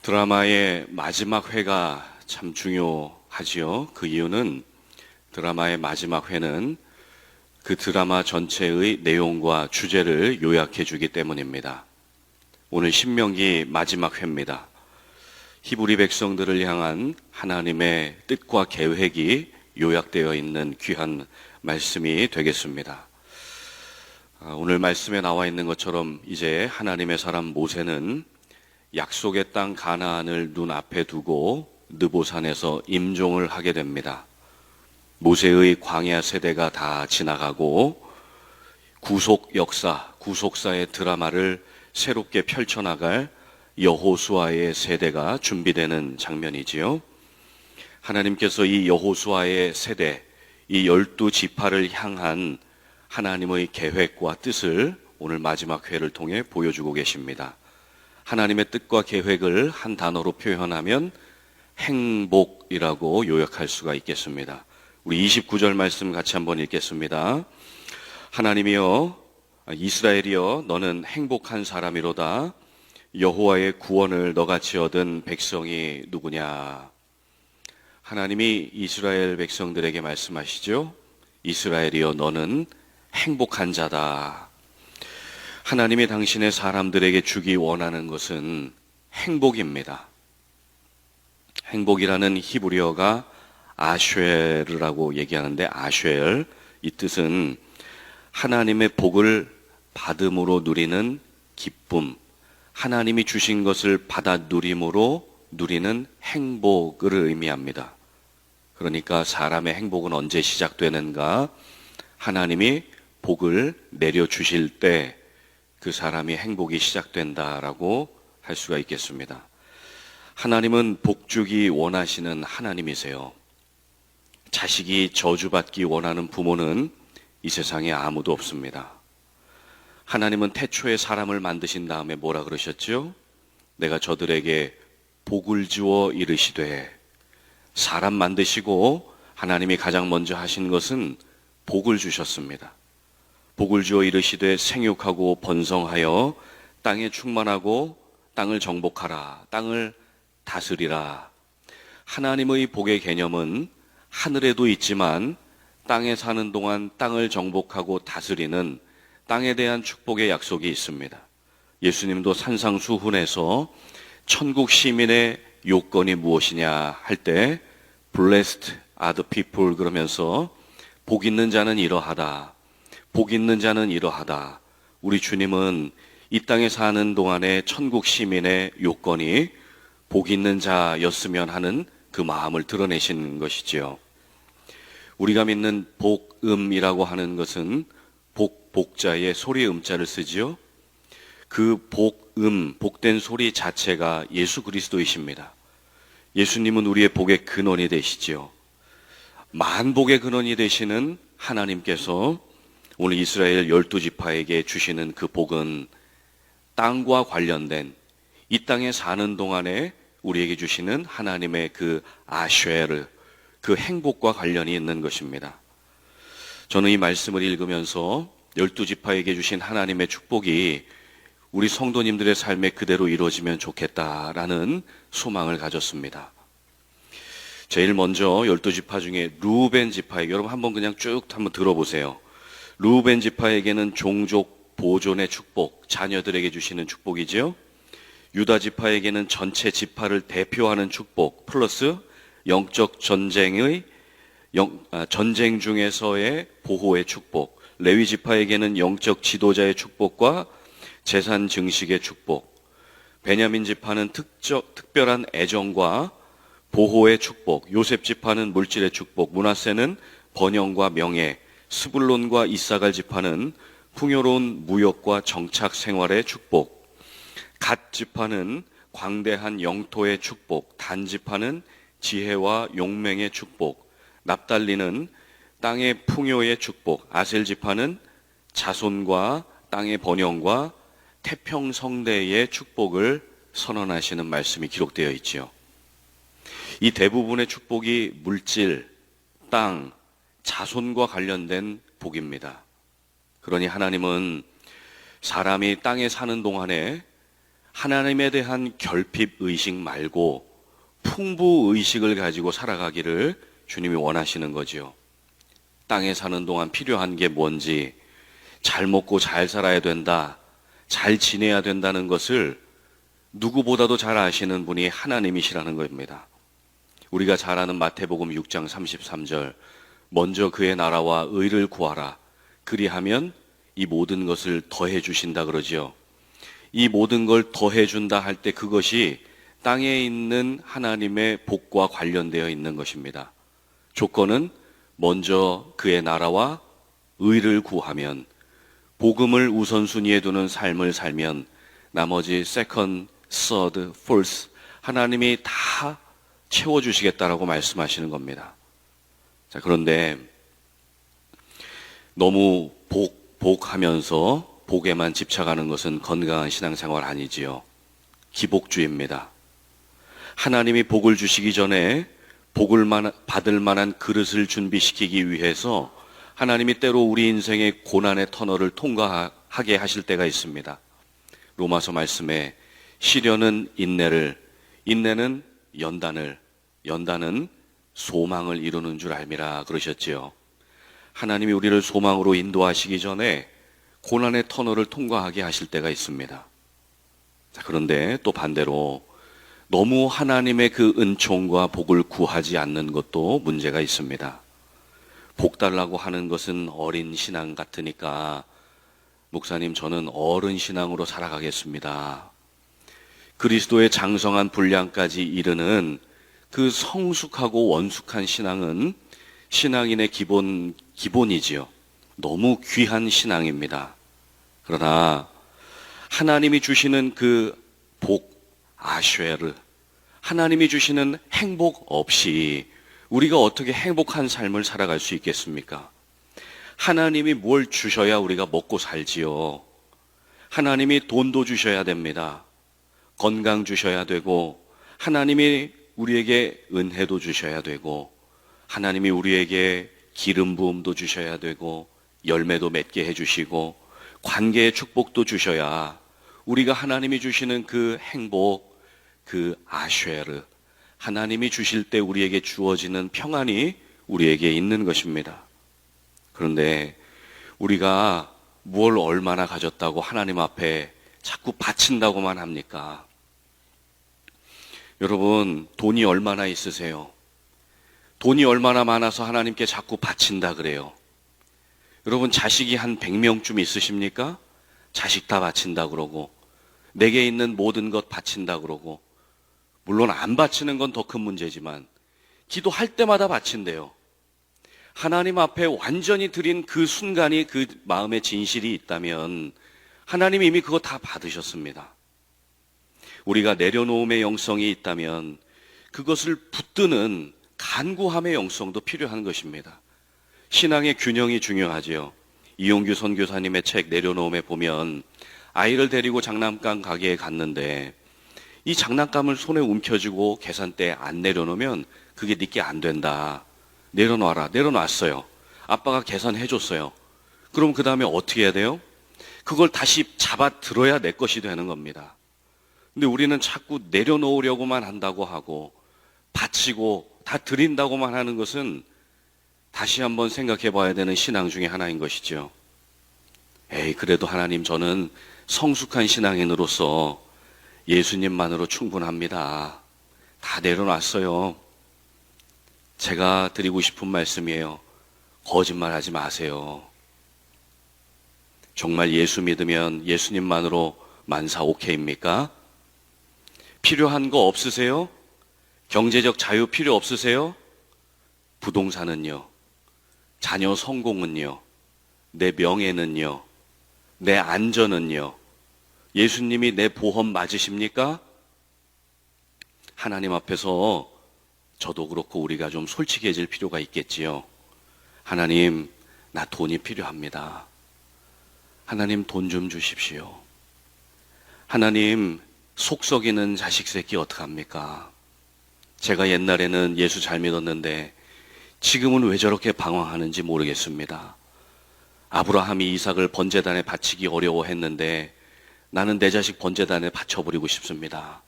드라마의 마지막 회가 참 중요하지요. 그 이유는 드라마의 마지막 회는 그 드라마 전체의 내용과 주제를 요약해 주기 때문입니다. 오늘 신명기 마지막 회입니다. 히브리 백성들을 향한 하나님의 뜻과 계획이 요약되어 있는 귀한 말씀이 되겠습니다. 오늘 말씀에 나와 있는 것처럼 이제 하나님의 사람 모세는 약속의 땅 가나안을 눈앞에 두고 느보산에서 임종을 하게 됩니다. 모세의 광야 세대가 다 지나가고 구속사의 드라마를 새롭게 펼쳐나갈 여호수아의 세대가 준비되는 장면이지요. 하나님께서 이 여호수아의 세대, 이 12지파를 향한 하나님의 계획과 뜻을 오늘 마지막 회를 통해 보여주고 계십니다. 하나님의 뜻과 계획을 한 단어로 표현하면 행복이라고 요약할 수가 있겠습니다. 우리 29절 말씀 같이 한번 읽겠습니다. 하나님이여, 이스라엘이여, 너는 행복한 사람이로다. 여호와의 구원을 너같이 얻은 백성이 누구냐? 하나님이 이스라엘 백성들에게 말씀하시죠. 이스라엘이여, 너는 행복한 자다. 하나님이 당신의 사람들에게 주기 원하는 것은 행복입니다. 행복이라는 히브리어가 아쉐르라고 얘기하는데, 아쉐르, 이 뜻은 하나님의 복을 받음으로 누리는 기쁨, 하나님이 주신 것을 받아 누림으로 누리는 행복을 의미합니다. 그러니까 사람의 행복은 언제 시작되는가? 하나님이 복을 내려주실 때 그 사람이 행복이 시작된다라고 할 수가 있겠습니다. 하나님은 복 주기 원하시는 하나님이세요. 자식이 저주받기 원하는 부모는 이 세상에 아무도 없습니다. 하나님은 태초에 사람을 만드신 다음에 뭐라 그러셨죠? 내가 저들에게 복을 주어 이르시되. 사람 만드시고 하나님이 가장 먼저 하신 것은 복을 주셨습니다. 복을 주어 이르시되 생육하고 번성하여 땅에 충만하고 땅을 정복하라, 땅을 다스리라. 하나님의 복의 개념은 하늘에도 있지만 땅에 사는 동안 땅을 정복하고 다스리는 땅에 대한 축복의 약속이 있습니다. 예수님도 산상수훈에서 천국 시민의 요건이 무엇이냐 할 때 Blessed are the people 그러면서 복 있는 자는 이러하다. 복 있는 자는 이러하다. 우리 주님은 이 땅에 사는 동안에 천국 시민의 요건이 복 있는 자였으면 하는 그 마음을 드러내신 것이지요. 우리가 믿는 복음이라고 하는 것은 복자의 소리 음자를 쓰지요. 그 복음, 복된 소리 자체가 예수 그리스도이십니다. 예수님은 우리의 복의 근원이 되시지요. 만복의 근원이 되시는 하나님께서 오늘 이스라엘 12지파에게 주시는 그 복은 땅과 관련된 이 땅에 사는 동안에 우리에게 주시는 하나님의 그 아쉐르, 그 행복과 관련이 있는 것입니다. 저는 이 말씀을 읽으면서 12지파에게 주신 하나님의 축복이 우리 성도님들의 삶에 그대로 이루어지면 좋겠다라는 소망을 가졌습니다. 제일 먼저 12지파 중에 르우벤 지파에게, 여러분 한번 그냥 쭉 한번 들어보세요. 르우벤 지파에게는 종족 보존의 축복, 자녀들에게 주시는 축복이지요. 유다 지파에게는 전체 지파를 대표하는 축복, 플러스 영적 전쟁 중에서의 보호의 축복. 레위 지파에게는 영적 지도자의 축복과 재산 증식의 축복. 베냐민 지파는 특별한 애정과 보호의 축복. 요셉 지파는 물질의 축복. 므낫세는 번영과 명예. 스불론과 이사갈 지파는 풍요로운 무역과 정착 생활의 축복. 갓 지파는 광대한 영토의 축복. 단 지파는 지혜와 용맹의 축복. 납달리는 땅의 풍요의 축복. 아셀 지파는 자손과 땅의 번영과 태평성대의 축복을 선언하시는 말씀이 기록되어 있지요. 이 대부분의 축복이 물질, 땅, 자손과 관련된 복입니다. 그러니 하나님은 사람이 땅에 사는 동안에 하나님에 대한 결핍 의식 말고 풍부 의식을 가지고 살아가기를 주님이 원하시는 거지요. 땅에 사는 동안 필요한 게 뭔지, 잘 먹고 잘 살아야 된다, 잘 지내야 된다는 것을 누구보다도 잘 아시는 분이 하나님이시라는 겁니다. 우리가 잘 아는 마태복음 6장 33절, 먼저 그의 나라와 의를 구하라. 그리하면 이 모든 것을 더해 주신다 그러지요. 이 모든 걸 더해 준다 할 때 그것이 땅에 있는 하나님의 복과 관련되어 있는 것입니다. 조건은 먼저 그의 나라와 의를 구하면, 복음을 우선순위에 두는 삶을 살면 나머지 second, third, fourth 하나님이 다 채워주시겠다라고 말씀하시는 겁니다. 자, 그런데 너무 복하면서 복에만 집착하는 것은 건강한 신앙생활 아니지요. 기복주의입니다. 하나님이 복을 주시기 전에 복을 받을 만한 그릇을 준비시키기 위해서 하나님이 때로 우리 인생의 고난의 터널을 통과하게 하실 때가 있습니다. 로마서 말씀에 시련은 인내를, 인내는 연단을, 연단은 소망을 이루는 줄 알미라 그러셨지요. 하나님이 우리를 소망으로 인도하시기 전에 고난의 터널을 통과하게 하실 때가 있습니다. 자, 그런데 또 반대로 너무 하나님의 그 은총과 복을 구하지 않는 것도 문제가 있습니다. 복 달라고 하는 것은 어린 신앙 같으니까 목사님 저는 어른 신앙으로 살아가겠습니다. 그리스도의 장성한 분량까지 이르는 그 성숙하고 원숙한 신앙은 신앙인의 기본이지요. 너무 귀한 신앙입니다. 그러나 하나님이 주시는 그 복, 아쉐르, 하나님이 주시는 행복 없이 우리가 어떻게 행복한 삶을 살아갈 수 있겠습니까? 하나님이 뭘 주셔야 우리가 먹고 살지요. 하나님이 돈도 주셔야 됩니다. 건강 주셔야 되고, 하나님이 우리에게 은혜도 주셔야 되고, 하나님이 우리에게 기름 부음도 주셔야 되고, 열매도 맺게 해주시고, 관계의 축복도 주셔야 우리가 하나님이 주시는 그 행복, 그 아쉐르, 하나님이 주실 때 우리에게 주어지는 평안이 우리에게 있는 것입니다. 그런데 우리가 무엇을 얼마나 가졌다고 하나님 앞에 자꾸 바친다고만 합니까? 여러분, 돈이 얼마나 있으세요? 돈이 얼마나 많아서 하나님께 자꾸 바친다 그래요? 여러분, 자식이 한 100명쯤 있으십니까? 자식 다 바친다 그러고, 내게 있는 모든 것 바친다 그러고, 물론 안 바치는 건 더 큰 문제지만 기도할 때마다 바친대요. 하나님 앞에 완전히 드린 그 순간이 그 마음의 진실이 있다면 하나님이 이미 그거 다 받으셨습니다. 우리가 내려놓음의 영성이 있다면 그것을 붙드는 간구함의 영성도 필요한 것입니다. 신앙의 균형이 중요하지요. 이용규 선교사님의 책 내려놓음에 보면 아이를 데리고 장난감 가게에 갔는데 이 장난감을 손에 움켜쥐고 계산대에 안 내려놓으면 그게 네게 안 된다. 내려놔라. 내려놨어요. 아빠가 계산해줬어요. 그럼 그 다음에 어떻게 해야 돼요? 그걸 다시 잡아 들어야 내 것이 되는 겁니다. 근데 우리는 자꾸 내려놓으려고만 한다고 하고 바치고 다 드린다고만 하는 것은 다시 한번 생각해 봐야 되는 신앙 중에 하나인 것이죠. 그래도 하나님 저는 성숙한 신앙인으로서 예수님만으로 충분합니다. 다 내려놨어요. 제가 드리고 싶은 말씀이에요. 거짓말하지 마세요. 정말 예수 믿으면 예수님만으로 만사 오케이입니까? 필요한 거 없으세요? 경제적 자유 필요 없으세요? 부동산은요? 자녀 성공은요? 내 명예는요? 내 안전은요? 예수님이 내 보험 맞으십니까? 하나님 앞에서 저도 그렇고 우리가 좀 솔직해질 필요가 있겠지요. 하나님, 나 돈이 필요합니다. 하나님 돈 좀 주십시오. 하나님, 속 썩이는 자식 새끼 어떡합니까? 제가 옛날에는 예수 잘 믿었는데 지금은 왜 저렇게 방황하는지 모르겠습니다. 아브라함이 이삭을 번제단에 바치기 어려워했는데 나는 내 자식 번제단에 바쳐버리고 싶습니다.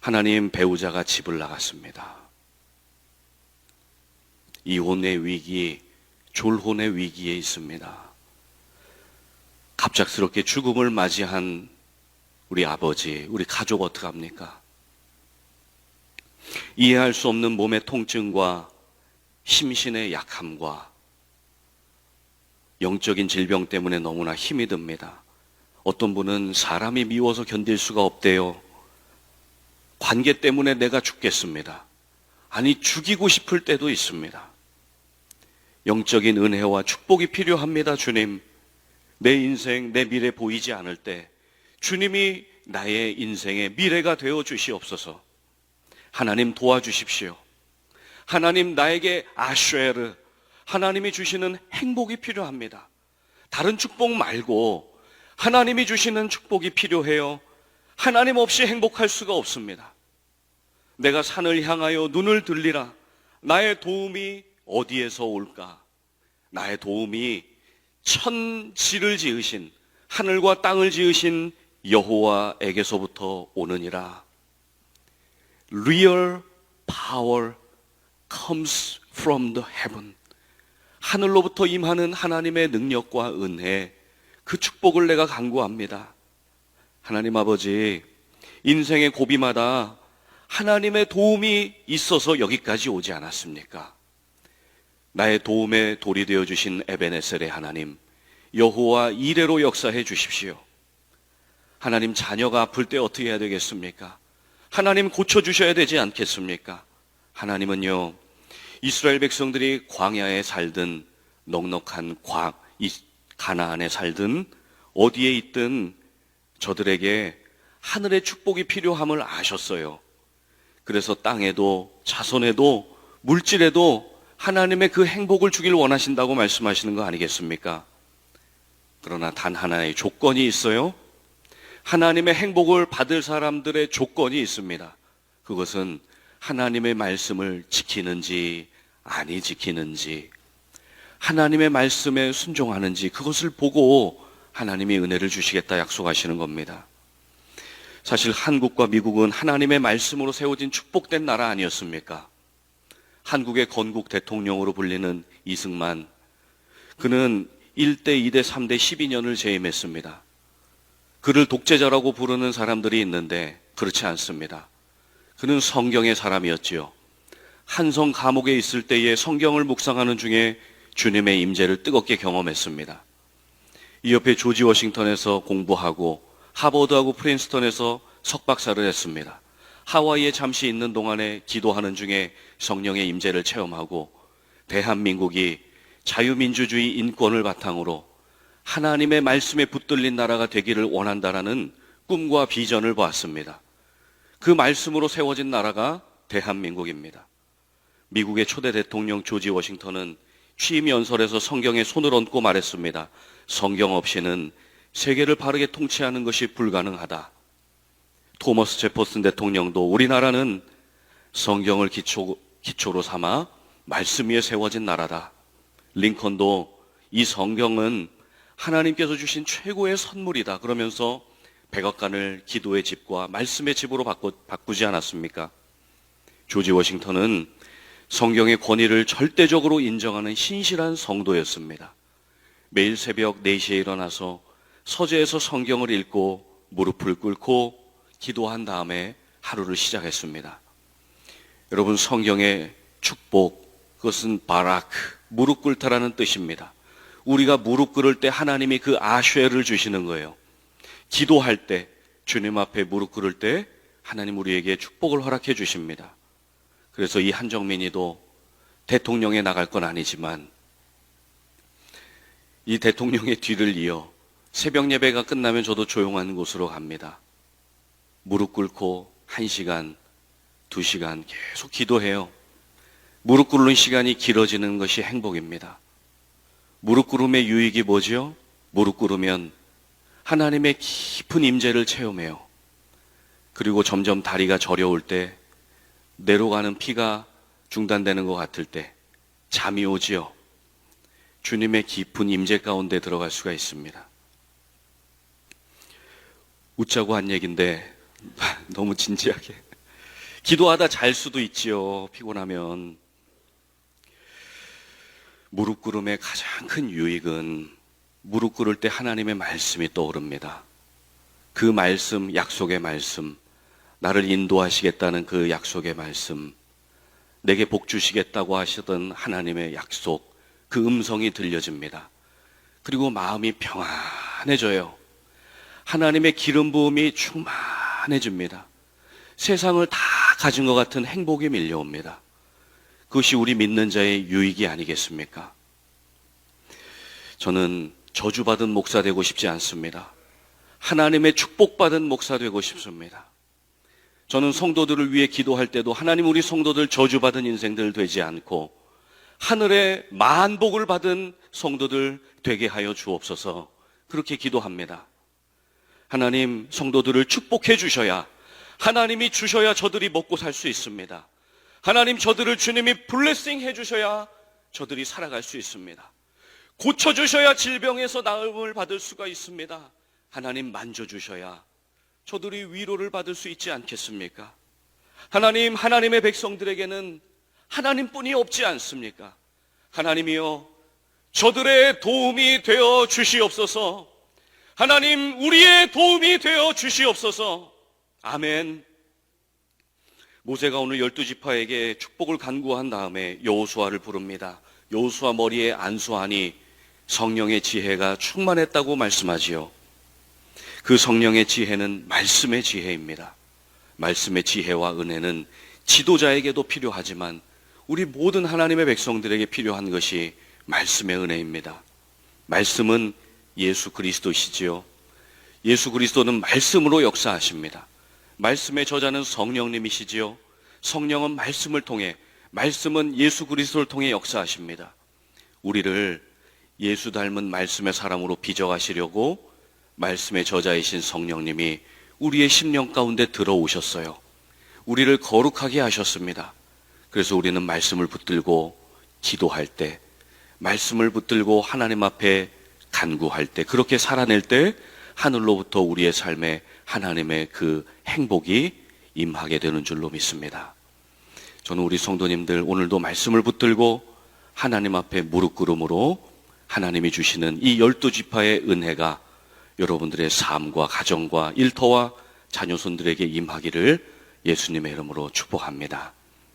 하나님, 배우자가 집을 나갔습니다. 이혼의 위기, 졸혼의 위기에 있습니다. 갑작스럽게 죽음을 맞이한 우리 아버지, 우리 가족 어떡합니까? 이해할 수 없는 몸의 통증과 심신의 약함과 영적인 질병 때문에 너무나 힘이 듭니다. 어떤 분은 사람이 미워서 견딜 수가 없대요. 관계 때문에 내가 죽겠습니다. 아니, 죽이고 싶을 때도 있습니다. 영적인 은혜와 축복이 필요합니다. 주님, 내 인생, 내 미래 보이지 않을 때 주님이 나의 인생의 미래가 되어 주시옵소서. 하나님, 도와주십시오. 하나님, 나에게 아쉐르, 하나님이 주시는 행복이 필요합니다. 다른 축복 말고 하나님이 주시는 축복이 필요해요. 하나님 없이 행복할 수가 없습니다. 내가 산을 향하여 눈을 들리라. 나의 도움이 어디에서 올까? 나의 도움이 천지를 지으신, 하늘과 땅을 지으신 여호와에게서부터 오느니라. Real power comes from the heaven. 하늘로부터 임하는 하나님의 능력과 은혜, 그 축복을 내가 간구합니다. 하나님 아버지, 인생의 고비마다 하나님의 도움이 있어서 여기까지 오지 않았습니까? 나의 도움의 돌이 되어주신 에베네셀의 하나님, 여호와 이레로 역사해 주십시오. 하나님, 자녀가 아플 때 어떻게 해야 되겠습니까? 하나님, 고쳐주셔야 되지 않겠습니까? 하나님은요, 이스라엘 백성들이 광야에 살든 넉넉한 가나안에 살든 어디에 있든 저들에게 하늘의 축복이 필요함을 아셨어요. 그래서 땅에도 자손에도 물질에도 하나님의 그 행복을 주길 원하신다고 말씀하시는 거 아니겠습니까? 그러나 단 하나의 조건이 있어요. 하나님의 행복을 받을 사람들의 조건이 있습니다. 그것은 하나님의 말씀을 지키는지 아니 지키는지, 하나님의 말씀에 순종하는지, 그것을 보고 하나님이 은혜를 주시겠다 약속하시는 겁니다. 사실 한국과 미국은 하나님의 말씀으로 세워진 축복된 나라 아니었습니까? 한국의 건국 대통령으로 불리는 이승만, 그는 1대, 2대, 3대 12년을 재임했습니다. 그를 독재자라고 부르는 사람들이 있는데 그렇지 않습니다. 그는 성경의 사람이었지요. 한성 감옥에 있을 때에 성경을 묵상하는 중에 주님의 임재를 뜨겁게 경험했습니다. 이 옆에 조지 워싱턴에서 공부하고 하버드하고 프린스턴에서 석박사를 했습니다. 하와이에 잠시 있는 동안에 기도하는 중에 성령의 임재를 체험하고 대한민국이 자유민주주의 인권을 바탕으로 하나님의 말씀에 붙들린 나라가 되기를 원한다라는 꿈과 비전을 보았습니다. 그 말씀으로 세워진 나라가 대한민국입니다. 미국의 초대 대통령 조지 워싱턴은 취임 연설에서 성경에 손을 얹고 말했습니다. 성경 없이는 세계를 바르게 통치하는 것이 불가능하다. 토머스 제퍼슨 대통령도 우리나라는 성경을 기초로 삼아 말씀 위에 세워진 나라다. 링컨도 이 성경은 하나님께서 주신 최고의 선물이다. 그러면서 백악관을 기도의 집과 말씀의 집으로 바꾸지 않았습니까? 조지 워싱턴은 성경의 권위를 절대적으로 인정하는 신실한 성도였습니다. 매일 새벽 4시에 일어나서 서재에서 성경을 읽고 무릎을 꿇고 기도한 다음에 하루를 시작했습니다. 여러분, 성경의 축복, 그것은 바라크, 무릎 꿇다라는 뜻입니다. 우리가 무릎 꿇을 때 하나님이 그 아쉐를 주시는 거예요. 기도할 때, 주님 앞에 무릎 꿇을 때 하나님 우리에게 축복을 허락해 주십니다. 그래서 이 한정민이도 대통령에 나갈 건 아니지만 이 대통령의 뒤를 이어 새벽 예배가 끝나면 저도 조용한 곳으로 갑니다. 무릎 꿇고 1시간, 2시간 계속 기도해요. 무릎 꿇는 시간이 길어지는 것이 행복입니다. 무릎 꿇음의 유익이 뭐지요? 무릎 꿇으면 하나님의 깊은 임재를 체험해요. 그리고 점점 다리가 저려올 때, 내려가는 피가 중단되는 것 같을 때 잠이 오지요. 주님의 깊은 임재 가운데 들어갈 수가 있습니다. 웃자고 한 얘기인데 너무 진지하게. 기도하다 잘 수도 있지요, 피곤하면. 무릎 꿇음의 가장 큰 유익은 무릎 꿇을 때 하나님의 말씀이 떠오릅니다. 그 말씀, 약속의 말씀, 나를 인도하시겠다는 그 약속의 말씀, 내게 복 주시겠다고 하시던 하나님의 약속, 그 음성이 들려집니다. 그리고 마음이 평안해져요. 하나님의 기름 부음이 충만해집니다. 세상을 다 가진 것 같은 행복이 밀려옵니다. 그것이 우리 믿는 자의 유익이 아니겠습니까? 저는 저주받은 목사 되고 싶지 않습니다. 하나님의 축복받은 목사 되고 싶습니다. 저는 성도들을 위해 기도할 때도 하나님 우리 성도들 저주받은 인생들 되지 않고 하늘의 만복을 받은 성도들 되게 하여 주옵소서, 그렇게 기도합니다. 하나님 성도들을 축복해 주셔야, 하나님이 주셔야 저들이 먹고 살 수 있습니다. 하나님 저들을 주님이 블레싱 해주셔야 저들이 살아갈 수 있습니다. 고쳐주셔야 질병에서 나음을 받을 수가 있습니다. 하나님 만져주셔야 저들이 위로를 받을 수 있지 않겠습니까? 하나님, 하나님의 백성들에게는 하나님뿐이 없지 않습니까? 하나님이여, 저들의 도움이 되어 주시옵소서. 하나님, 우리의 도움이 되어 주시옵소서. 아멘. 모세가 오늘 12지파에게 축복을 간구한 다음에 여호수아를 부릅니다. 여호수아 머리에 안수하니 성령의 지혜가 충만했다고 말씀하지요. 그 성령의 지혜는 말씀의 지혜입니다. 말씀의 지혜와 은혜는 지도자에게도 필요하지만 우리 모든 하나님의 백성들에게 필요한 것이 말씀의 은혜입니다. 말씀은 예수 그리스도시지요. 예수 그리스도는 말씀으로 역사하십니다. 말씀의 저자는 성령님이시지요. 성령은 말씀을 통해, 말씀은 예수 그리스도를 통해 역사하십니다. 우리를 예수 닮은 말씀의 사람으로 빚어가시려고 말씀의 저자이신 성령님이 우리의 심령 가운데 들어오셨어요. 우리를 거룩하게 하셨습니다. 그래서 우리는 말씀을 붙들고 기도할 때, 말씀을 붙들고 하나님 앞에 간구할 때, 그렇게 살아낼 때 하늘로부터 우리의 삶에 하나님의 그 행복이 임하게 되는 줄로 믿습니다. 저는 우리 성도님들 오늘도 말씀을 붙들고 하나님 앞에 무릎 꿇음으로 하나님이 주시는 이 12지파의 은혜가 여러분들의 삶과 가정과 일터와 자녀손들에게 임하기를 예수님의 이름으로 축복합니다.